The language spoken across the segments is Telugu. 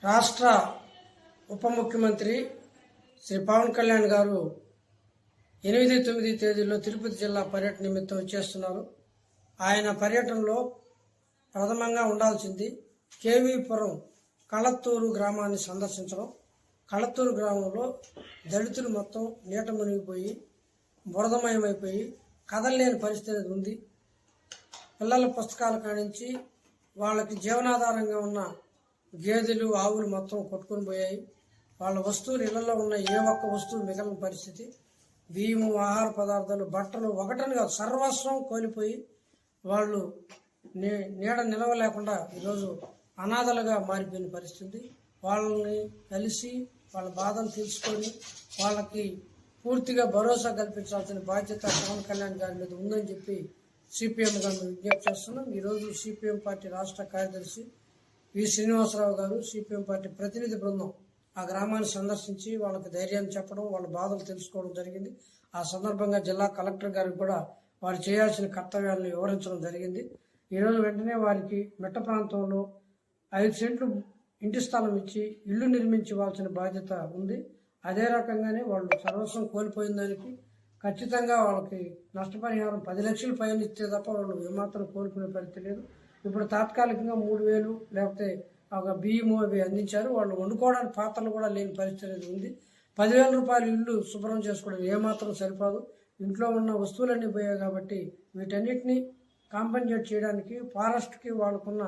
రాష్ట్ర ఉప ముఖ్యమంత్రి శ్రీ పవన్ కళ్యాణ్ గారు 8, 9 తేదీల్లో తిరుపతి జిల్లా పర్యటన నిమిత్తం వచ్చేస్తున్నారు. ఆయన పర్యటనలో ప్రథమంగా ఉండాల్సింది కేవీపురం కళత్తూరు గ్రామాన్ని సందర్శించడం. కళత్తూరు గ్రామంలో దళితులు మొత్తం నీట మునిగిపోయి బురదమయమైపోయి కదలలేని పరిస్థితి ఉంది. పిల్లల పుస్తకాల కానించి వాళ్ళకి జీవనాధారంగా ఉన్న గేదెలు ఆవులు మొత్తం కొట్టుకుని పోయాయి. వాళ్ళ వస్తువులు ఇళ్లలో ఉన్న ఏ ఒక్క వస్తువు మిగిలిన పరిస్థితి. బియ్యము, ఆహార పదార్థాలు, బట్టలు ఒకటని కాదు సర్వస్వం కోల్పోయి వాళ్ళు నీడ నిలవలేకుండా ఈరోజు అనాథలుగా మారిపోయిన పరిస్థితి. వాళ్ళని కలిసి వాళ్ళ బాధను తెలుసుకొని వాళ్ళకి పూర్తిగా భరోసా కల్పించాల్సిన బాధ్యత పవన్ కళ్యాణ్ గారి మీద ఉందని చెప్పి సిపిఎం గారిని విజ్ఞప్తి చేస్తున్నాం. ఈరోజు సిపిఎం పార్టీ రాష్ట్ర కార్యదర్శి వి శ్రీనివాసరావు గారు, సిపిఎం పార్టీ ప్రతినిధి బృందం ఆ గ్రామాన్ని సందర్శించి వాళ్ళకి ధైర్యాన్ని చెప్పడం, వాళ్ళ బాధలు తెలుసుకోవడం జరిగింది. ఆ సందర్భంగా జిల్లా కలెక్టర్ గారికి కూడా వారు చేయాల్సిన కర్తవ్యాలను వివరించడం జరిగింది. ఈరోజు వెంటనే వారికి మెట్ట ప్రాంతంలో 5 సెంట్లు ఇంటి స్థలం ఇచ్చి ఇల్లు నిర్మించవలసిన బాధ్యత ఉంది. అదే రకంగానే వాళ్ళు సర్వస్వం కోల్పోయిన దానికి ఖచ్చితంగా వాళ్ళకి నష్టపరిహారం 10 లక్షల పైన ఇస్తే తప్ప వాళ్ళు ఏమాత్రం కోలుకునే పరిస్థితి లేదు. ఇప్పుడు తాత్కాలికంగా 3,000 లేకపోతే ఒక బియ్యము అవి అందించారు. వాళ్ళు వండుకోవడానికి పాత్రలు కూడా లేని పరిస్థితి ఉంది. 10,000 రూపాయలు ఇల్లు శుభ్రం చేసుకోవడం ఏమాత్రం సరిపోదు. ఇంట్లో ఉన్న వస్తువులన్నీ పోయాయి కాబట్టి వీటన్నిటిని కాంపెన్సేట్ చేయడానికి ఫారెస్ట్కి వాళ్ళకున్న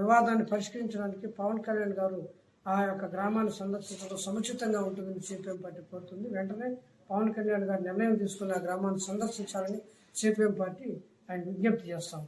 వివాదాన్ని పరిష్కరించడానికి పవన్ కళ్యాణ్ గారు ఆ యొక్క గ్రామాన్ని సందర్శించడం సముచితంగా ఉంటుందని సిపిఎం పార్టీ కోరుతుంది. వెంటనే పవన్ కళ్యాణ్ గారు నిర్ణయం తీసుకుని ఆ గ్రామాన్ని సందర్శించాలని సిపిఎం పార్టీ ఆయన విజ్ఞప్తి చేస్తాము.